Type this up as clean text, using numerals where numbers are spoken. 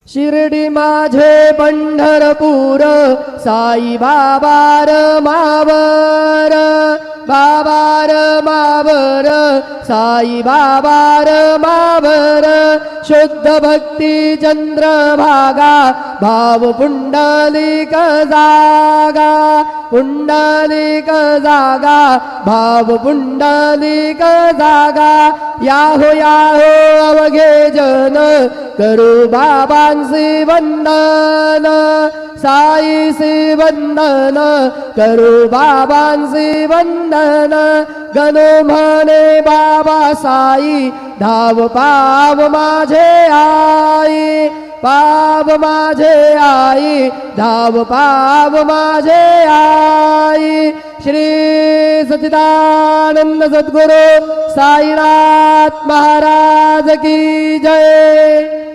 शिर्डी माझे पंढरपूर साई बाबार मावर बाबार मावर साई बाबार मावर शुद्ध भक्ती चंद्रभागा भाव पुंडलिक जागा पुंडलिक जागा भाव पुंडलिक जागा याहो याहो अवघे जन करू बाबांसी वंदन साईसी वंदन करू बाबांसी वंदन गणो म्हणे बाबा साई धाव पाव माझे आई पाव माझे आई धाव पाव माझे आई श्री सच्चिदानंद सद्गुरु साईनाथ महाराज की जय।